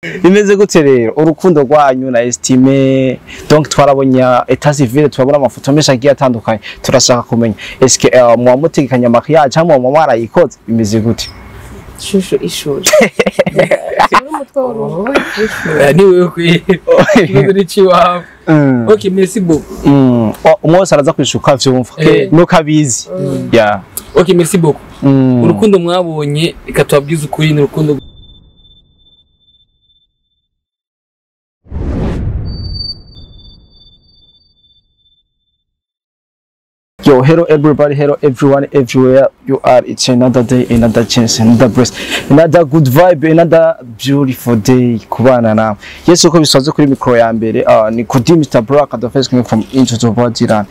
Bimeze gute rero urukundo rwanyu na estime donc twarabonye Etat Civil turabona amafoto menshi agiye atandukanye turashaka kumenya eske mu mutegekanya mariage cyangwa mu marayikoze bimeze gute shusho ishuri ni wewe kwiye chiwa okay merci beaucoup umwose araza kwishuka vyumva nuko abizi ya okay merci beaucoup urukundo mwabonye ikatwabwiza ukuri ni urukundo Yo, hello everybody, hello everyone, everywhere you are. It's another day, another chance, another breath, another good vibe, another beautiful day. Kubana na. Yes, uko bisoze kuri micro ya mbere. Ni Kudi Mr. Brock at the first coming from into the Bodyland.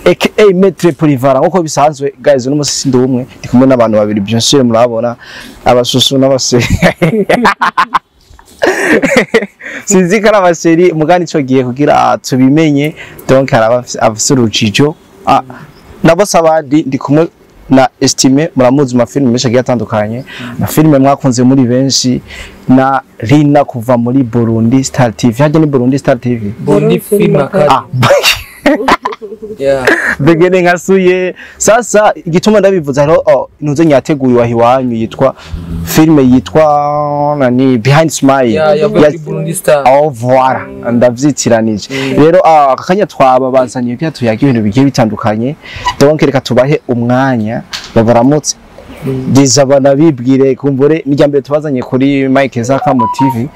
AKA Metre Polivara. Uko bisanzwe guys, uno musi ndo umwe. Ndi kumwe n'abantu babiri byose murabona. Abasusu n'abase. Sinzi kana abaseri mugani cyo giye kugira tubimenye. Donc araba afisurucijo. Nabo sabadi ndi kumwe na estime muramuzi ma film menshi atandukanye na filme mwakunze muri benshi na Rina kuva muri Burundi Star TV haje ni Burundi Star TV Burundi Film Academy yeah begene nkasuye sasa igituma ndabivuza rero intuze nyateguye wahiwanyu yitwa filme yitwa nani Behind Smile ya Burundi Star voilà ndavyitsiranije rero akanya twaba bazanye bya tuyaga ibintu bigiye bitandukanye donc reka tubahe umwanya babaramutse dizabana bibwire kumbure nijyambere tubazanye kuri Mike za Akamo TV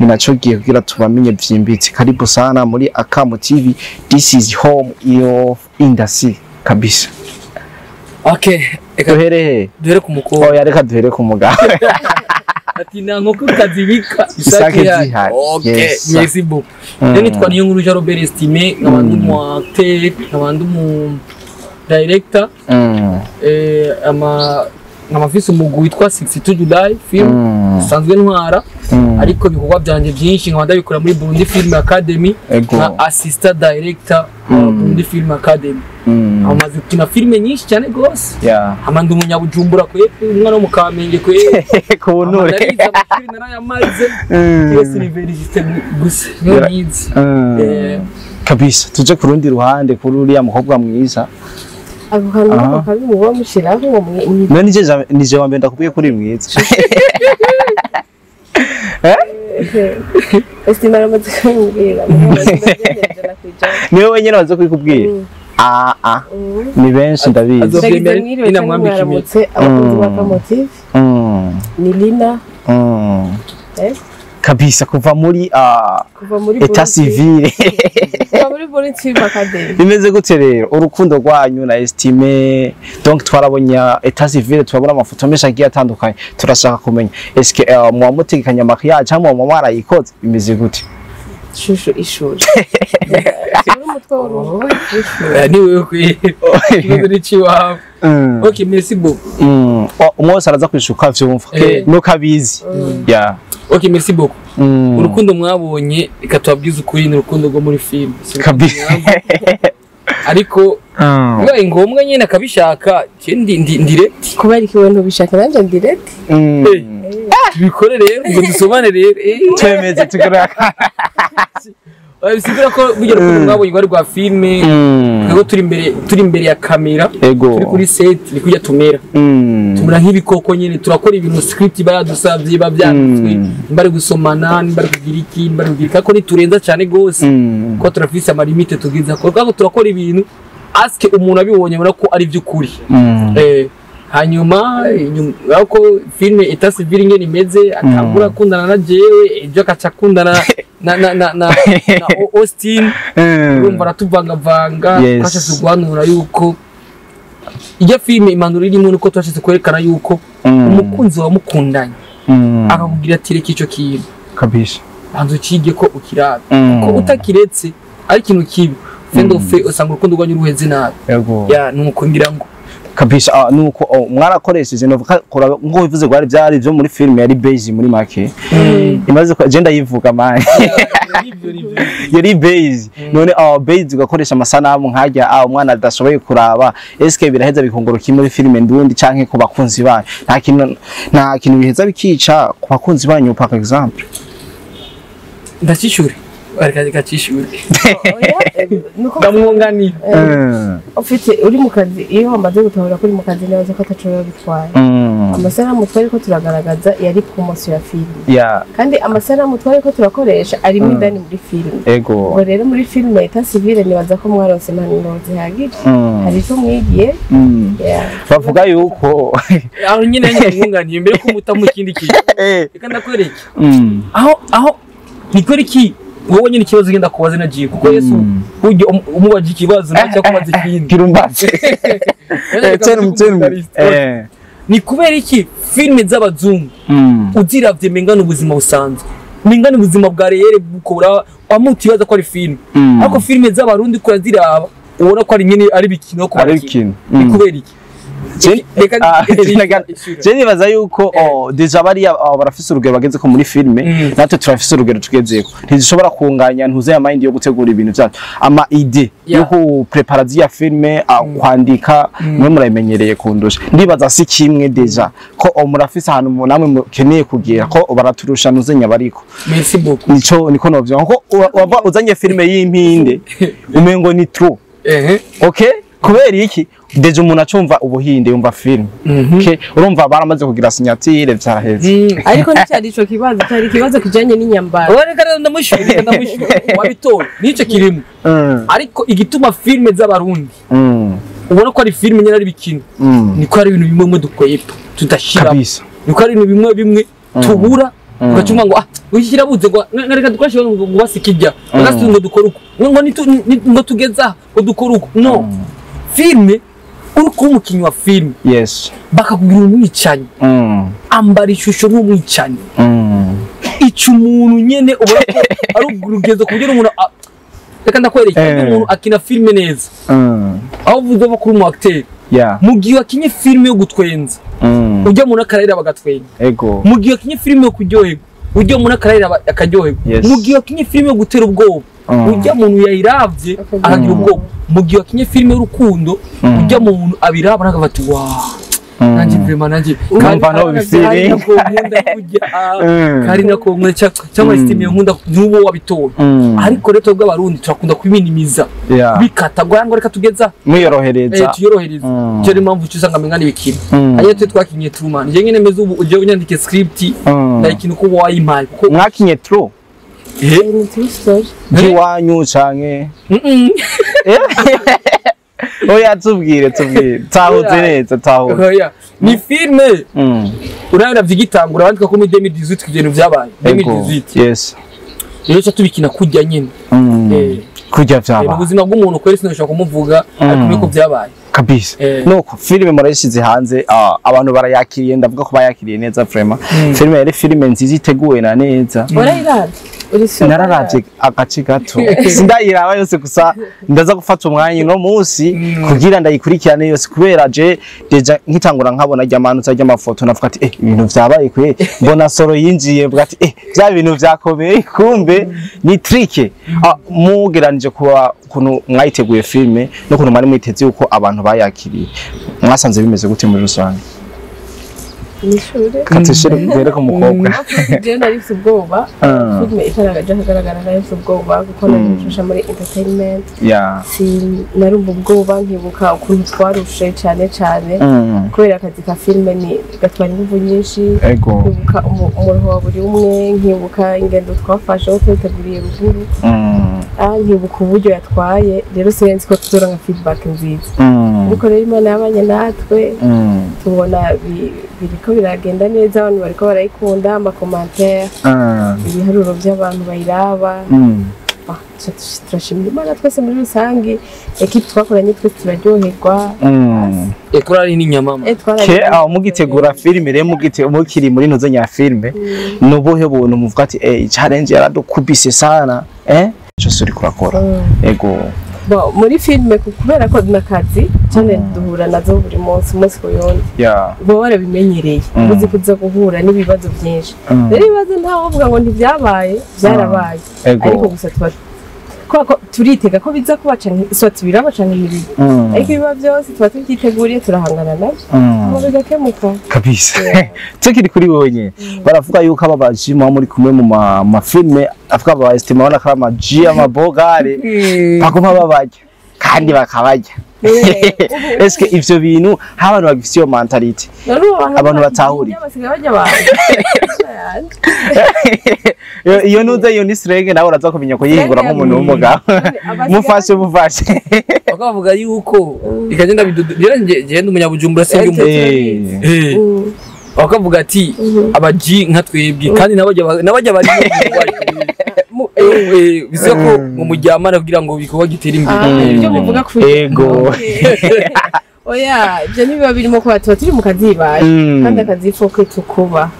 ninacho giye kugira tubamenye byimbitse karibu sana muri Akamo TV. This is home of industry kabisa. Okay duhere ku mukobwa oya reka duhere ku mugabo ati nango kukazibika isake zihari. Okay merci beaucoup nene twaniye nkuru ja Robert Estime nk'abantu mu acteur nk'abantu mu director amafisi umugwi witwa 62 July film sanzwe ntwara ariko bikorwa byanje byinshi nkabanda bikora muri Burundi Film Academy na assistant director Burundi Film Academy amaze kina filme nyinshi cyane gose amanda umunyabujumbura kwe umwana wo mukamenge kwe kubunure narayamaze yes university gusa nizi kabisa tuje ku rundi ruhande kuri uriya mukobwa mwiza abuhana kabi muba mushiraho nije wambe ndakubwiye kuri mwiza estimara amatsikumbira niwe wenyine wazo kubikubwira ni benshi ndabizi ina mwambikimutse abakunzi ba Akamo TV ni Lina kabisa kuva muri Etat Civil muri Burundi Film Academy. Bimeze gute rero urukundo rwanyu na estime donc twarabonye Etat Civil turabona amafoto menshi agiye atandukanye turashaka kumenya eske mu mutegekanya mariage cyangwa mu marayikoze bimeze gute shusho ishuri ni wewe kwiye chiwa okay merci beaucoup umwose araza kwishuka vyumva nuko abizi yeah okay merci beaucoup urukundo mwabonye ikatwabwiza ukuri ni urukundo rwo muri film ariko bibaye ngombwa nyine akabishaka direct kubera ikintu bishaka nanje direct tubikore rero ngo dusomane rero twemeze tugaraka bisigura ko bugera ko mwabonye bari rwa filme ngo turi imbere ya kamera turi kuri set ni kujya tumera tumura nk'ibikoko nyine turakora ibintu script baradusabye babyanditswe bari gusomana bari kugira iki bari kugira ko niturenza cyane gose ko turafise ama limite tugiza ko turakora ibintu aske umuntu abibonye mura ko ari by'ukuri hanyuma ko filme Etat Civil ngene imeze atangura kundana na jewe ejo akacakundana na Austin urumva ratuvanga twashyize guhanura yuko iyo filme impanuro irimo nuko twashyize kwerekana yuko umukunzi wa mukundanye akakubwira ati reka icyo kintu kabisa banza ukige ko ukiraba ko utakiretse ari ikintu kibi fendo fe usanga urukundo rwanyu ruheze nabi ya nuko ngira ngo kabisa nuko mwarakoresheje ngo bivuze ko byari byo muri film yari base muri make imaze ko agenda yivuga manje yari base none base ugakoresha amasanamu nkajya umwana adashoboye kuraba eske biraheza bikongoroka muri film ndundi canke ku bakunzi banyu nta kintu biheza bikica ku bakunzi banyu par exemple ndacishura barikaje gacishura nuko ndamwunganira ufite uri mu kazi iyo wamaze gutahura ko uri mu kazi neza ko atacoro bitwaye amasanamu twari ko turagaragaza yari promotion ya filime kandi amasanamu twari ko turakoresha ari mu indani muri filime ubwo rero muri filime Etat Civil nibaza ko mwaronse impanuro zihagije hari icyo mwigiye bavuga yuko aho nyine ndamwunganiye mbere ko mutamu ikindi kintu reka ndakwereke aho nikora iki wowe nyine ikibazo genda kubaza na G kuko Yesu ujye umubaje ikibazo nacyo kubaza ikindi kirumbaze ni kubera iki filme z'abazungu uziravye mengana ubuzima busanzwe mengana ubuzima bwa reyere bukora amutibaza ko ari filme ariko filme z'abarundi ko ziraba ubona ko ari nyine ari bikino ko ari bikino ni kubera iki je nibaza yuko deja bari barafise urugero bageze ko muri filme natwe turafise urugero tugezeko ntizishobora kunganya ntuze ya mind yo gutegura ibintu byacu ama ide yo ku prepara ya filme kwandika mwe murayimenyereye kundusha ndibaza si kimwe deja ko murafise ahantu namwe mukeneye kugera ko baraturusha nuzenya bariko merci beaucoup niko novyo ko wava uzanye filme y'impinde umengo ni true okay kubera iki deje umuntu acumva ubuhinde yumva film okay urumva baramaze kugira signature vyaraheze ariko n'icyari ico kibazo cyari kibazo kijanye n'inyambaro reka ndamushurira wabitora nico kirimo ariko igituma filme z'abarundi ubona ko ari filme nyine ari bikino niko ari ibintu bimwe dukwepa tudashira niko ari ibintu bimwe tubura ugacuma ngo wishyira buze ngo reka dukoreshe ngo basikijya bagasi ngo dukora uko ngo tugeza ngo dukora uko no filme uko umukinyi wa filme bakakubwira umwicanyi ambara ishusho nk'umwicanyi ico umuntu nyene ubona ko ari urugezo kugira umuntu reka ndakwereka umuntu akina filme neza aho uvuze ko kuri umu acteur mu gihe akinye filme yo gutwenza ujya mu nakarira bagatwenga mu gihe akinye filme yo kuryoherwa ujya mu nakarira akaryoherwa mu gihe akinye filme yo gutera ubwoba ujya muntu yayiravye aragira ubwoba mu gihe akinye filme y'urukundo ujya muntu abiraba nakavati nanjye vraiment nanjye kamba no bifiri kari nako mwe cyangwa estime nkunda nubo wabitora ariko reto bw'abarundi turakunda kubiminimiza bikata ngo reka tugeza mwiyorohereza tuyorohereza cyo impamvu cyusanga mengana ibikira ayo twe twakinye Truman je nyine meze ubu uje unyandike script ikintu ko wayimpaye kuko mwakinye true jiwanyu canke oya tubwire tahuze neza tahuze ni filme urabona vyigitangura bandika ko muri 2018 kugenda vyabaye 2018 rero cyo tubikina kujya nyine kujya vyabaye ubuzima bw'umuntu kweri sinashaka kumuvuga ariko ko vyabaye kabisa nuko filme murayishize hanze abantu barayakiriye ndavuga ko bayakiriye neza vraiment filme yari filme nziza iteguwe na neza nararavye agace gato sindayiraba yose gusa ndaza gufata umwanya no munsi kugira ndayikurikirane yose kubera je deja nkitangura nkabona ry'amanutsa ry'amafoto navuga ati ibintu vyabaye kwe mbona soro yinjiye mvuga ati bya bintu vyakomeye kumbe ni trick mugeranije kuba kuno mwayiteguye filme no kuno mari mwiteze uko abantu bayakiriye mwasanze bimeze gute muri rusange nishure katishire mbere ko mukobwa je narifite ubwoba filme itaragaje hagaragara narifite ubwoba kuko narishusha muri entertainment narumva ubwoba nkibuka ukuntu twarushe cyane kubera akazi ka filme ni gatwara ingufu nyinshi nkibuka umuntu wa buri umwe nkibuka ingendo twafashe aho twiteguriye ruguru nkibuka uburyo yatwaye rero sinzi ko tuzora nka feedback nziza ariko rero Imana yabanye natwe tubona biriko biragenda neza abantu bariko barayikunda ama commentaire ibiharuro by'abantu bayiraba turashimira Imana twese muri rusange equipe twakoranye twese turaryoherwa ekorari ni nyamama mugitegura filme rero mukiri muri ntuze nya filme nubuhe buntu muvuga ati challenge yaradukubise sana cyose uri kurakora muri filme kubera ko nakazi cyane duhura nazo buri munsi ku yundi bo barabimenyereye uzi kuza guhura n'ibibazo byinshi rero ibibazo ntaho uvuga ngo ntibyabaye byarabaye ariko gusa ko turitega ko biza kuba canke swati biraba canke nibiri ariko ibiba byose tuba tuvyiteguriye turahangana navyo bigakemuka kabisa tekiri kuri wowe nye baravuga yuko aba bajimu muri kumwe mu mafilme avuga aba estima wana kama G amabogare baguma babaje kandi bakabaje eske ivyo bintu abantu bagifite iyo mentality abantu batahuri iyo nuze iyo ni strenge nawe uraza kumenya ko yihingura nk'umuntu w'umugabo mufashe bakavuga yuko ikagenda genda umunyabujumbura se y'umuntu bakavuga ati abaji nka twebwe kandi nabajya bari bize ko mu mujyamana kugira ngo bikuba gitera imbere ibyo bivuga ku ego oya ibyo nibiba birimo ko tuba turi mu kazi baje kandi akazi foko tukuba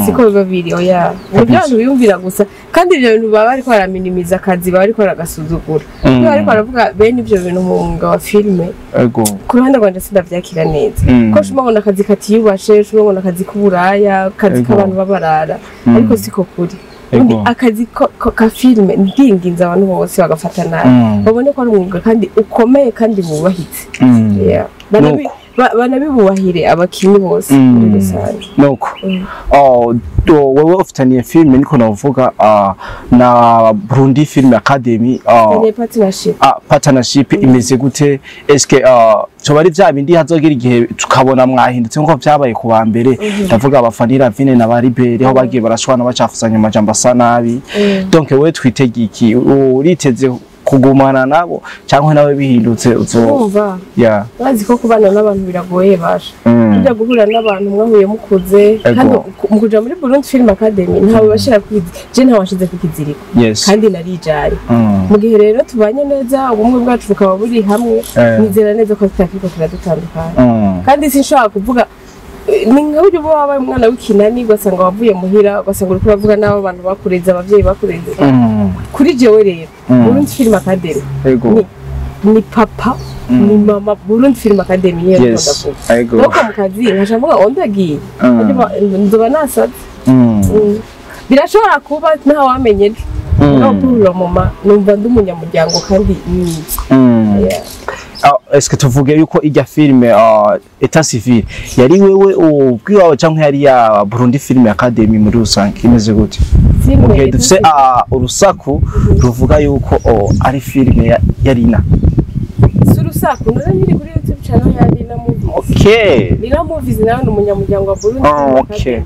siko biba biri oya nibyo abantu biyumvira gusa kandi ibyo bintu baba ariko baraminimiza akazi baba ariko baragasuzugura niba ariko baravuga bene ibyo bintu mu mwuga wa filime ego ku ruhande rwanje sindavyakira neza ko shumabona akazi katiyubashe shumabona akazi k'uburaya akazi k'abantu babarara ariko siko kuri undi akazi ka filime ndinginza abantu bose bagafata nabi babone ko ari umwuga kandi ukomeye kandi bubahitse banabibuwahire abakinyi bose muri rusange nuko wewe ufitaniye filime niko navuga na Burundi Film Academy partnership imeze gute eske cyo bari vya bindi hazogira igihe tukabona mwahindutse nko vyabaye ku wa mbere ndavuga abafanira Vine na Baribere aho bagiye barashwana bacafuzanya amajambo asa nabi donc wewe twitegiki uriteze kugumana nabo cyangwa nawe bihindutse uzumva bazi ko kubana n'abantu biragoye basha kujya guhura n'abantu mwahuye mukuze kandi mukuja muri Burundi Film Academy ntawe bashira kwizi je ntawashize kukiziriko kandi narijari mu gihe rero tubanye neza ubumwe bwacu bukaba buri hamwe nizera neza ko tutakiko turadutandukana kandi sinshaka kuvuga ni nka buryo baba umwana w'ikinani gasanga wavuye muhira gasanga uri kuvuga nabo abantu bakureze abavyeyi bakureze kuri jewe rero Burundi Film Academy ni papa ni mama Burundi Film Academy niyo ndavuga nuko mu kazi nkashavuga ondagiye ndoba nasaze birashobora kuba nta wamenye no kuri mama numva ndumunyamuryango kandi est-ce que tuvuge yuko ijya filme Etat Civil yari wewe ubwiwawe cyangwa yari ya Burundi Film Academy muri rusange imeze gute mugihe dufise urusaku ruvuga yuko ari filme yarina surusaku none nyiri kuri YouTube channel yarina movie nina movies nawe umunyamuryango wa Burundi okay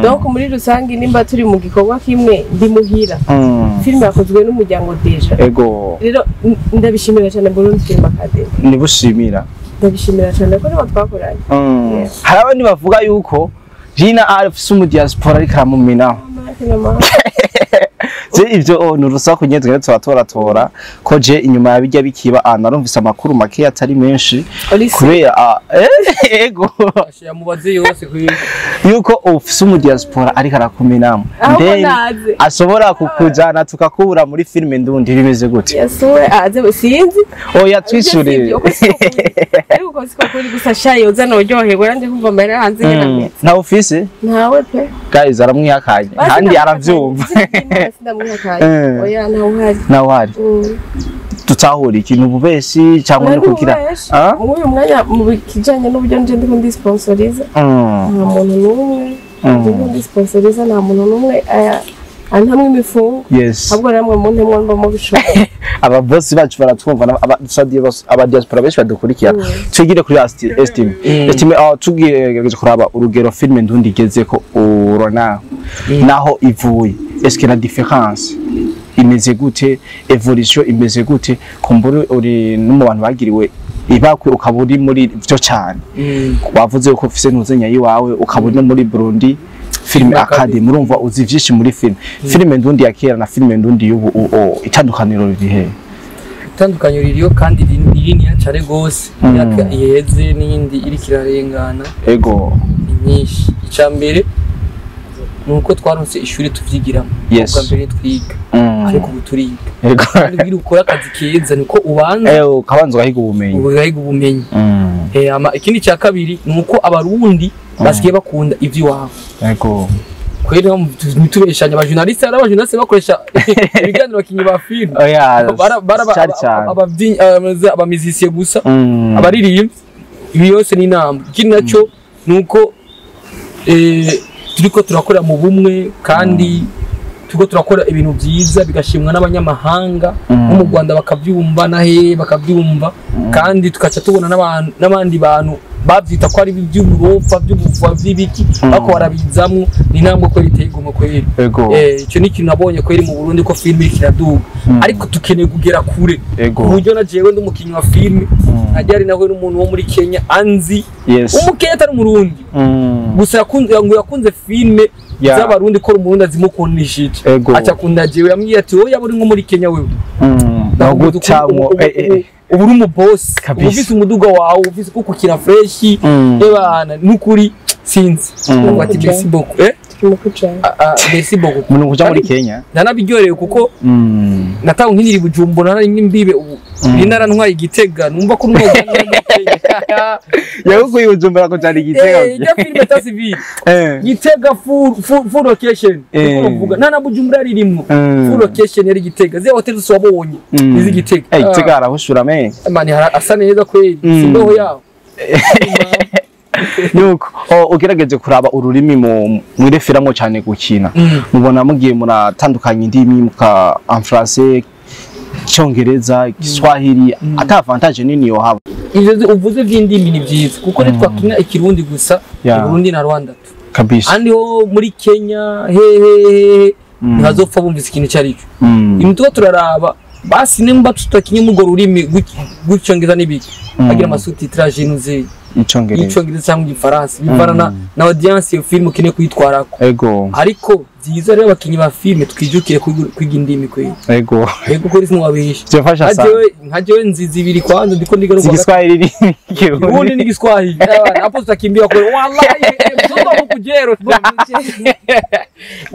donc muri rusange nimba turi mu gikorwa kimwe ndi muhira filme yakozwe n'umuryango deja ego rero ndabishimira cyane Burundi Film Academy nibushimira ndabishimira cyane ko niba twakoranye hari abandi bavuga yuko Rina afise mu diaspora ariko aramumina ivyo nurusaku nyene twari turatora ko je inyuma yabijya bikiba narumvise amakuru make atari menshi kubera ego yamubaze yose yuko ufise mu diaspora ariko arakuminamo then ashobora kukujana tukakubura muri filme ndundi bimeze gute yasuwe aze sinzi yatwishure ariko siko kuri gusa shayo uzana uryoherwa nanje kumva mbere hanze nyene nta ufise ntawe pe guys aramwihakanye kandi aravyumva oya ntawuhari tutahura ikintu bubeshi cyangwa no kugira uyu mwanya mu kijanye n'uburyo nje ndiko ndisponsoriza nta muntu n'umwe ndi sponsoriza nta muntu n'umwe antamwe imifungo ahubwo namwe mu ntemwe mbamo bishoboka aba boss bacu baratwumva aba diaspora benshi badukurikira tugire kuri estime tugiye kuraba urugero filme ndundi igeze ko urona naho ivuye est-ce que la différence imeze gute evolution imeze gute kumbure uri no mu bantu bagiriwe ibakwe ukaburi muri byo cyane wavuze ko ufise ntuzenya yiwawe ukaburi muri Burundi Film Academy urumva uzi vyinshi muri filme ndundi ya kera na filme ndundi y'ubu itandukaniro rihe itandukaniro ririyo kandi rinini cyane gose yaka iheze n'indi iri kirarengana ego nyinshi icambere nuko twaronse ishuri tuvyigiramo ubwa mbere twiga ariko buturiga kandi biri ukora akazi keza niko ubanza ukabanza ugahiga ubumenyi ikindi cya kabiri nuko abarundi basikiye bakunda ivyo wabo yego kweri ntitubeshanya abajournaliste ari abajournaliste bakoresha ibiganiro bakinyi ba film abamizisiye gusa abaririmbyi ibi yose ni inama ikindi nacyo nuko turiko turakorera mu bumwe kandi turiko turakora ibintu byiza bigashimwa n'abanyamahanga bo mu Rwanda bakabyumva nahe bakabyumva kandi tukaca tubona n'abandi bantu bavyita ko ari iby'uburofa by'ubuva by'ibiki bako barabizamwo ni nambwe ko bitego kweri icyo ni ikintu nabonye kweri mu Burundi ko film ikiraduga ariko tukeneye kugera kure uburyo na jewe ndumukinyi wa film ajya ari nawe n'umuntu wo muri Kenya anzi umukenya atari umurundi gusa yakunze film z'abarundi ko umurundi azimukundishije aca kunda jewe yambwiye ati wowe yaburi nko muri Kenya wewe ndagutamo ubu uri umubosi ufise umuduga wawe ufise kuko kira fresh ebana nukuri sinzi ngo ati merci beaucoup merci beaucoup umuntu kuja muri Kenya nanabiryorewe kuko natawe nkiniri Bujumbura nari imbibe ubu inara ntwaye Igitega numva ko muri Kenya yaguye Bujumbura ko cyari Igitega ya film Etat Civil Gitega full location kuvuga nana Bujumbura ririmo full location yari Gitega ze hotel swabonye izi Gitega Gitega arahushura me mani asa neza kweli simbeho yawo nuko ugerageje kuraba ururimi mu referamo cyane gukina mubona mugiye muratandukanye indimi muka en français Cyongereza Kiswahili ata avantage nini yo haba ivyo uvuze vy'indimi ni byiza kuko nitwakina ikirundi gusa Burundi na Rwanda kabisa andi ho muri Kenya hehe ntazopfa bumvise ikintu cyaricyo imituko turaraba basi nimba tutakinye mu rurimi gucyongeza nibiki agira amasubitrage nuze icyongereza cyangwa igifaransa bivarana na audience yo film kine kwitwarako ariko byiza rero abakinyi ba film twijukiye kwiga indimi kwe ko rizino wabisha nkajewe nzizi ibiri kwanza ndiko ndigaruka Igiswahili ubundi ni Igiswahili hapo tutakimbia kwa wallahi mtoto wa kujero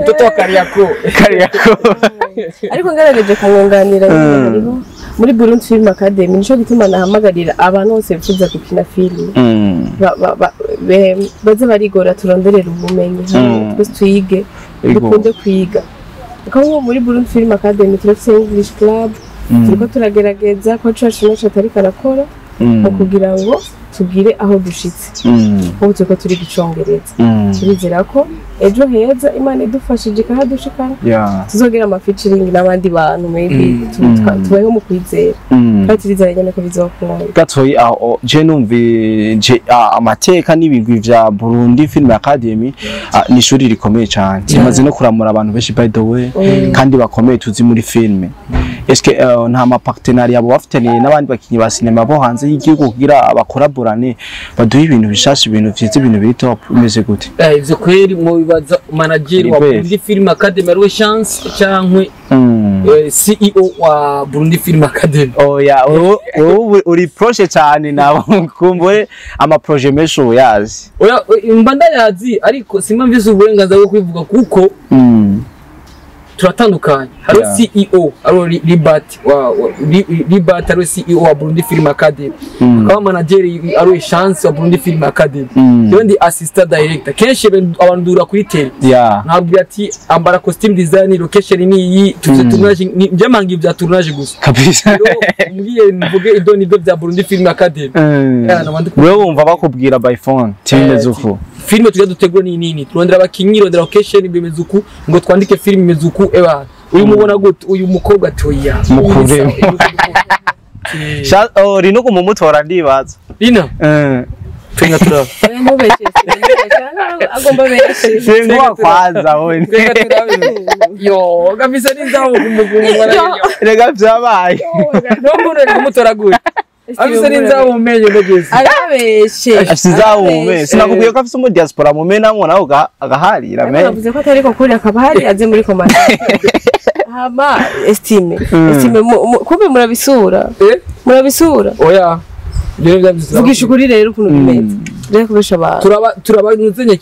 mtoto wa Kariako ariko ngarageje kumwunganira muri Burundi Film Academy nico gituma nahamagarira abantu bose bifuza gukina film baze barigora turonderera ubumenyi twese tuyige dukunde kwiga kuko muri Burundi Film Academy turafite English Club turiko turagerageza ko cacu naco atari karakora kugira ngo tugire aho dushitse ubu turiko turi gicongereza turizera ko ejo heza Imana idufashije ikahadushikana tuzogera ama featuring n'abandi bantu maybe tubayeho mu kwizera kandi turizera nyene ko bizokunda gatoyi aho je numvi amateka n'ibigwi vya Burundi Film Academy ni ishuri rikomeye cyane kimaze no kuramura abantu benshi by the way kandi bakomeye tuzi muri film eske nta ma partenariat abo bafitaniye n'abandi bakinyi ba cinema bo hanze y'igihugu kugira abakoraborane baduha ibintu bishasha ibintu vyiza ibintu biri top imeze gute ivyo kweri mu bibaza manager wa Burundi Film Academy ari chance cyangwe CEO wa Burundi Film Academy uri proche cyane nabo kumbure ama projet mesho yazi mbanda yazi ariko simamvize uburenganzira bwo kwivuga kuko turatandukanye hari CEO ari Libat ari CEO wa Burundi Film Academy akaba manager ari chance wa Burundi Film Academy yondi assistant director kenshi abantu dura kuri tele ntabwo ati ambara costume design location ni iyi tunaje njamanga ibya tournage gusa kabisa ngiye mvuge idoni do bya Burundi Film Academy wewe wumva bakubwira by phone timeze uko filime tujya dutegura ni nini turondera abakinyi rondera location bimeze uku ngo twandike film imeze uku uyu mubona gute uyu mukobwa toya mukure rino kumumutora ndibaza rina Twenga tura. Agomba benshi. Singwa kwanza wewe. Yo, kabisa ninzaho kumugumwa rega vyabaye. Nomure kumutoragura. Abisa ninzaho umenye ndogeze. Arabeshe. Asizaho umenye. Sinakubwiye ko afise mu diaspora mu mena ngo naho agaharira me. Navuze ko atari ko kuri akabahari aze muri komanda. Hama estime kumbe murabisura murabisura oya vugisha ukuri rero ukuntu bimeze rero kubesha abantu turabanuzenya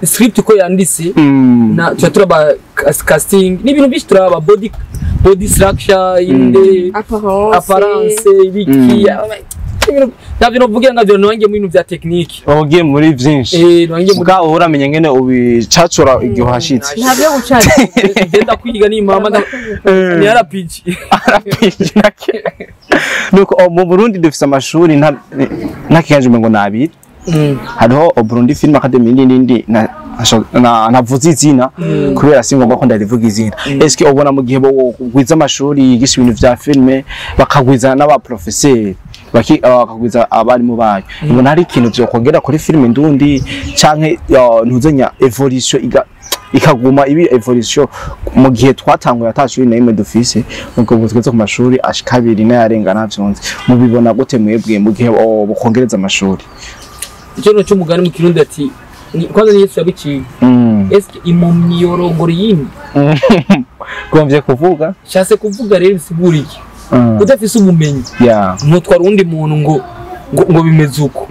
script ko yanditse na turaba casting n'ibintu byinshi turaba body structure inde apparence biki ntabyo novugira ngavyo nwange mu bintu vya technique ugiye muri byinshi nwange mu bwa uramenye ngene ubicacura igihe hashitse ntabyo gucana ngenda kwiga ni mama ni RPG nake nuko mu Burundi dufise amashuri ntakiganje ngo nabiri hariho Burundi Film Academy n'indi navuze izina kubera singomba ko ndarivuga izina eske ubona mu gihe bo gwiza amashuri yigisha ibintu vya filme bakagwiza n'aba professeur bakagwiza abarimu bayo ngo hari ikintu byo kongera kuri filme ndundi canke ntuzenya evolution ikaguma ibi evolution mu gihe twatanguye atashuri na imwe dufise nuko butweze ku mashuri ashikabiri n'ayarengana byonze mubibona gute mwebwe mu gihe bokongereza amashuri ikintu cy'umugani mu Kirundi ati kwanza Yesu yabiciye eske impumyi yorongora yindi gomvye kuvuga shase kuvuga rero siguriye udafise ubumenyi ntutwara undi muntu ngo bimeze uko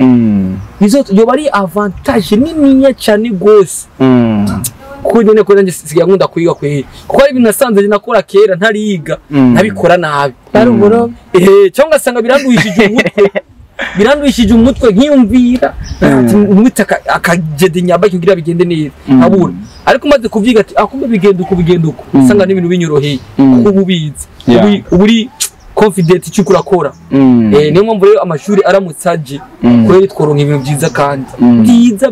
bizo yoba ari avantage nininya cyane gose kuko nyine ko nanjye sigaye nkunda kwiga kwe kuko ari ibintu nasanze nakora kera ntariga nabikora nabi ari uburo cyangwa asanga biranduishije umutwe nkiyumvira umwita akagede nyaba kugira bigende neza abura ariko maze kuvyiga ati akumbe bigenda uko usanga n'ibintu binyoroheye kuko ubizi uburi confident cyo kurakora niyo mpamvu rero amashuri aramutsaje kweri tworonka ibintu byiza kandi byiza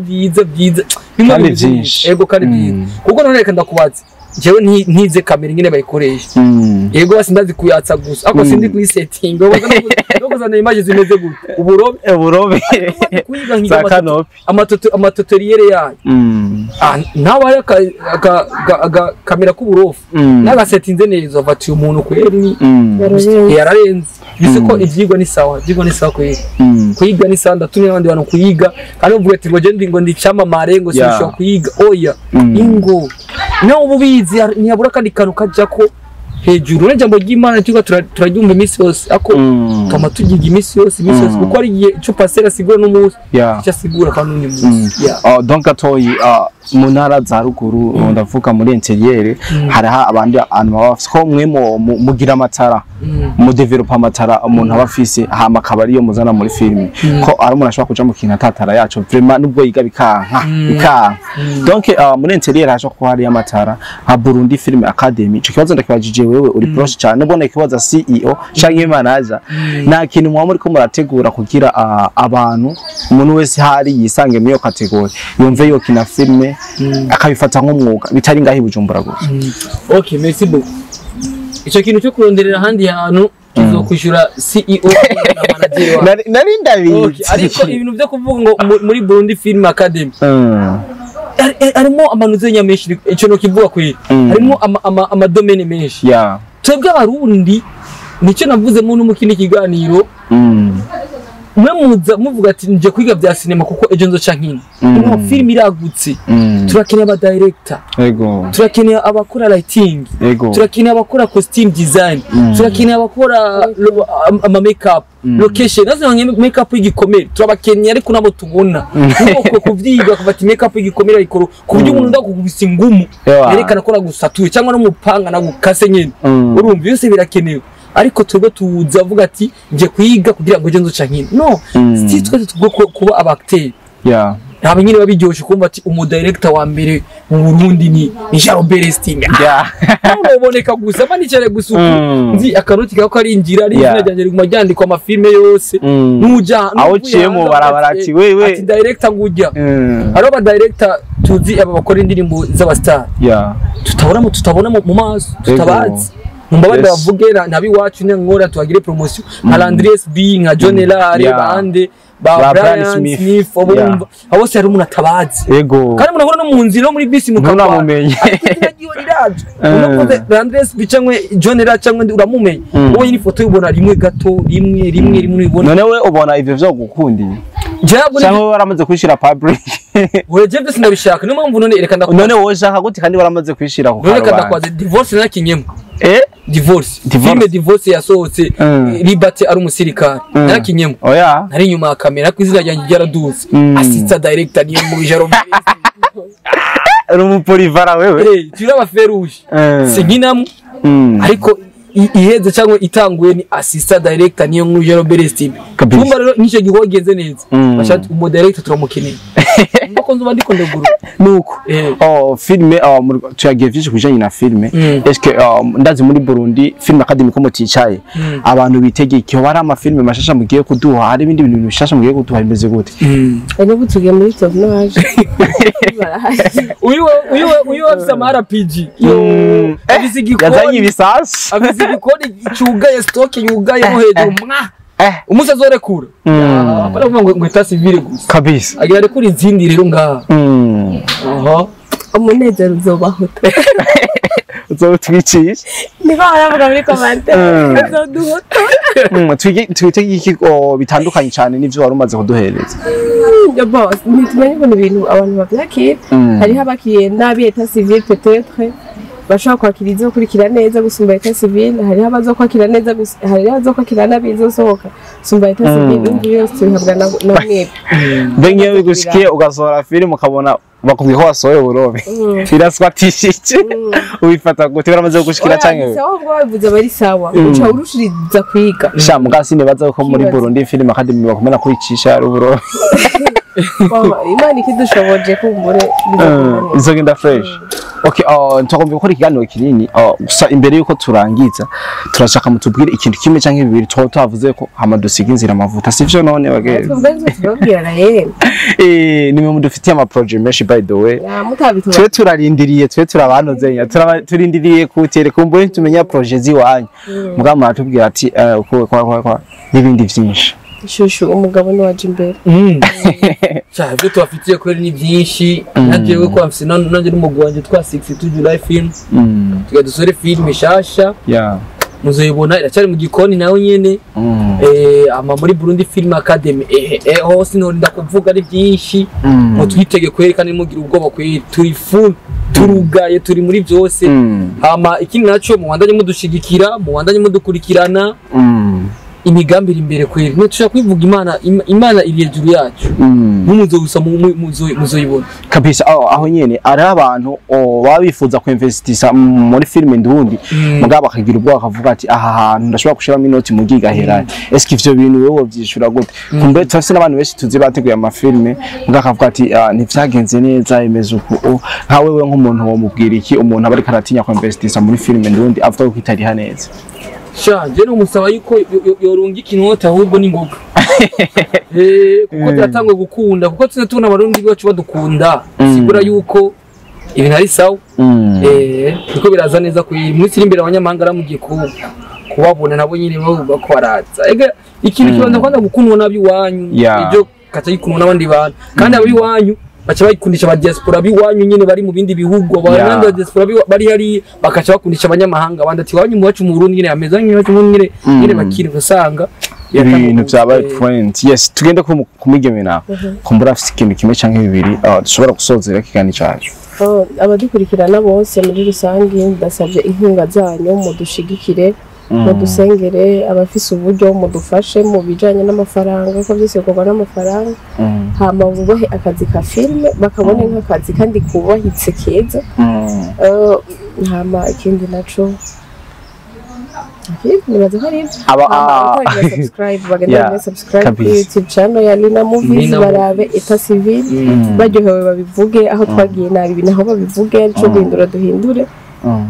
bimwe byinshi ego kandi byiza kuko none reka ndakubaza jewe ntize kamera ingene bayikoresha yego basindazi kuyatsa gusa ako sindi kuri setting no kuzana image zimeze gute uburobe kuyiga nkiga amatutoriere yayo nawe aka kamera k'uburofu naga setting neza bati umuntu kweri yararenze bise ko ivyigwa ni sawa kweri kuyiga ni sawa ndatumye abandi bantu kuyiga kandi uvuga ati ngo je ngo ndicama marengo sinshobora kuyiga oya ingo no ububizi ntiyabura kandi kantu kajako hejuru n'ijambo ry'Imana cyuko turaryumva iminsi yose ako tuma tugiga iminsi yose kuko ari igihe cyo pasera sigura n'umunsi cyasigura kandi undi munsi donc atoyi mu ntara za ruguru ndavuga muri interieur hariho abandi abantu bafise ko mwe mugira amatara mu develop amatara umuntu abafise hama kabari yo muzana muri filme ko ari umuntu ashobora kuja mu kintu atatara yacu vraiment nubwo yiga bikanka donc muri interieur haje ko hari amatara ha Burundi Film Academy cyo kibazo ndakibajije wewe uri proche cyane ubona ikibazo CEO canke manager nta kintu mwa muri ko murategura kugira abantu umuntu wese hari yisange muri yo category yumve yo kina filme akabifata nk'umwuga bitari ngahi Bujumbura gusa okay merci beaucoup ico kintu cyo kuronderera handi hantu kizokwishura CEO na manager nari ndabizi ariko ibintu byo kuvuga ngo muri Burundi Film Academy harimo amanuze nyamenshi ico no kivuga kwe harimo amadomene menshi twebwe abarundi nico navuze mu n'umukini kiganiro muza muvuga ati nje kwiga bya cinema kuko ejo nzo cankina no film iragutse turakeneye aba director turakeneye abakora lighting turakeneye abakora costume design turakeneye abakora ama makeup location nazo makeup igikomere turabakeneye ariko nabo tubona nuko kuvyiga kuvati makeup igikomere ikoro kubyo umuntu ndakugubisa ingumu yerekana ko nagusatuye cyangwa no mupanga nagukase nyene urumva yose birakenewe ariko twebwe tuzavuga ati nje kwiga kugira ngo je nzo cankina no twitwe tugwo kuba abacteur ntabwo nyine babiryoshe kumva ati umudirector wa mbere mu Burundi ni Jean Beresting uboneka gusa manicare gusa nzi akanoti kako ari ingira ari izina ryanjye riguma ryandikwa amafilme yose nuja aho ciye mu barabara ati wewe ati director ngujya aro ba director tuzi aba bakora indirimbo z'abastar tutabona mu maso tutabazi Mbabade bavugera nabi wacu nkora tuhagire promotion nka Andres B nka John Elare bande ba Brian Smith obumva abose ari umuntu atabazi kandi munahora no mu nzira muri bisi mukaba mumenye nagiwe riraje unokoze Andres B cyangwe John Elare cyangwe uramumenye wowe ni foto yubona rimwe gato rimwe ubona none we ubona ivyo vyo gukundiye Jabo cyangwa waramaze kwishira public weje byose ndabishaka niyo mpamvu none reka ndakora none wowe shaka gute kandi waramaze kwishira ku karubanda reka ndakwaze divorce nakinyemo divorce yasohotse Liberty ari umusirikare narakinyemo nari inyuma ya kamera ko izina ryanjye ryaraduze asitsa director niyo mu bijaro ari umupolivara wewe tira abaferuje sinkinamo ariko iheze cyangwa itanguye ni assistant director niyo nkuru ya Robert Steve kumba rero nico gikorwa genze neza bashaka umu director turamukeneye mbako nzuba ndiko ndeguru nuko filme tuyagiye vyinshi kujanye na filme eske ndazi muri Burundi film academy ko muticaye abantu bitegeye cyo bari ama filme mashasha mugiye kuduha hari ibindi bintu bishasha mugiye kuduha bimeze gute ene butugiye muri top no haje uyu afisa ama RPG afisa igikoni yazanye ibisasu afisa igikoni cyugaye stock yugaye mo hejuru umusa zorekura apara kuvuga ngo Etat Civil gusa kabisa agira rekura izindi rero ngaha umunezero uzobaho uzotwicisha niko baravuga muri commentaire uzoduhoto twitege iki bitandukanye cyane n'ivyo wari umaze kuduhereza boss nitumenye ko ibintu abantu bavyakira hariho abakiye nabi Etat Civil peut-être bashaka kwakira izo kurikira neza gusumba Etat Civil hariho abazokwakira neza hariho abazokwakira nabi izosohoka sumba Etat Civil indi yose bihabwa na mwebwe benye bigushikiye ugasohora film ukabona bakubwiye ko wasohoye uburobe biraswatishije ubifata gute baramaze gushikira cyane sawa ubwo bavuze bari sawa uca urushiriza kwiga sha mugasi nibaza ko muri Burundi film academy bakomena kwicisha ari uburobe Imana ikidushoboje kumbure izogenda fresh okay ntakombe gukora ikiganiro kinini gusa imbere yuko turangiza turashaka mutubwire ikintu kimwe canke bibiri twavuze ko hamadusiga inzira amavuta sivyo none bagere tubwira yeye nimwe mudufitiye ama project menshi by the way mutabitura twe turarindiriye twe turabanozenya turindiriye kutere kumbure tumenya project ziwanyu mugabo atubwira ati kwa n'ibindi vyinshi shushu umugabo ni waje imbere cyavyo twafitiye ko ni byinshi nagiye ko afise nanje n'umugwanje twa 62 July film tugadusore film ishasha muzoyibona iracyari mu gikoni nawe nyene ama muri Burundi Film Academy hose no ndakuvuga ari byinshi mu twitege kwerekana mugira ubwoba kwe turi full turugaye turi muri byose ama ikindi naco mu wandanye mudushigikira mu wandanye mudukurikirana imigambi imbere kweri no tushaka kwivuga imana iri hejuru yacu n'umuzo gusa muzoyibona kabisa aho nyene ari abantu babifuza ku investisa muri filme ndundi mugabo akagira ubwo akavuga ati aha hantu ndashobora gushiramo inoti mu gigahera eske ivyo bintu wewe vyishura gute kumbe twafise n'abantu benshi tuzi bateguye ama filme mugabo akavuga ati ntivyagenze neza imeze uko nka wewe nk'umuntu wo mubwira iki umuntu abari karatinya ku investisa muri filme ndundi avuga ko itari haneze je no musaba yuko yorunga ikinota ahubwo ni ngoga kuko turatangwe gukunda kuko tuna abarundi bacu badukunda sigura yuko ibintu ari sawa kuko biraza neza ku munsi imbere abanyamahanga aramugiye kubabona nabo nyine bako baraza ikintu kibanza kwanda gukundwa nabi wanyu ibyo kaca gikundwa n'abandi bantu kandi abi wanyu bacha bayikundisha aba diaspora biwanyu nyene bari mu bindi bihugu abandi diaspora bari hari bakaca bakundisha abanyamahanga abandi ati wanyu mu wacu mu Burundi nyene ameza nyene bakiri gusanga ibintu byabaye friends yes tugende kumigeme nawe kumbura afite ikintu kimwe canke bibiri dushobora gusozera kigani cyacu abadukurikirana bose muri rusange ndasabye inkunga zanyu mudushigikire mudusengere abafise uburyo mudufashe mu bijanye n'amafaranga ko byose bikorwa n'amafaranga hama bubahe akazi ka filme bakabone nk'akazi kandi kubahitse keza hama ikindi naco nibaza hari subscribe bagenda subscribe ku YouTube channel ya Lina Movies barabe Etat Civil baryohewe babivuge aho twagiye nabi naho babivuge ariko guhindura duhindure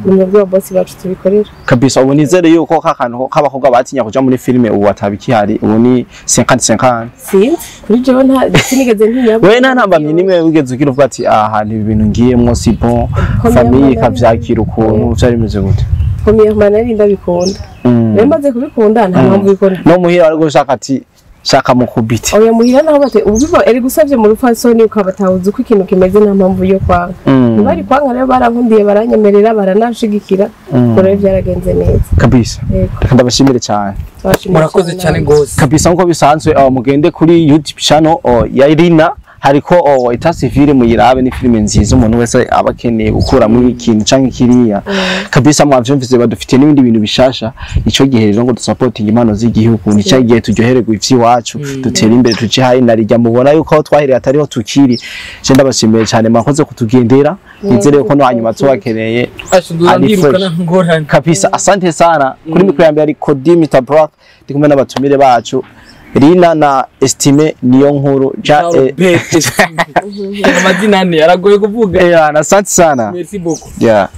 nimwe boss bacu tubikorera kabisa ubu nizere yuko kakantu kabakobwa batinya kuja muri filme ubu atabiki hari ubu ni 50-50 kuri jewe nta sinigeze ntinyabo we ntambamye nimwe ugeze ugira uvuga ati aha ni ibintu ngiyemwo si bon famille kavyakira ukuntu vyari bimeze gute komeye mana ari ndabikunda nemaze kubikunda nta mpamvu bikora no muhira ari gushaka ati shaka mukubiti oya muhira naho bate ubiva eri gusavye mu rufasoni ukabatahuza uko ikintu kimeze nta mpamvu yo kwanga bari kwanga rero barankundiye baranyemerera baranashigikira kore byaragenze neza kabisa ndabashimire cyane murakoze cyane gose kabisa nko bisanzwe mugende kuri YouTube channel ya Irina hariko Etat Civil muyirabe ni filime nziza umuntu wese abakeneye gukura muri ikintu canke kiriya kabisa mwavyumvise badufite n'ibindi bintu bishasha ico gihe rero ngo dusupporting impano z'igihugu ni cyo gihe turyohererwa ivy'iwacu dutera imbere tuje hayi narijya mubona yuko aho twahereye atariho tukiri je ndabashimiye cyane mwakoze kutugendera nizere ko no hanyuma tubakeneye kabisa asante sana kuri mikro ya mbere ari Cody Mr Brock ndikumwe n'abatumire bacu Rina na Estime niyo nkuru amazina ane aragoye kuvuga asante sana merci beaucoup yeah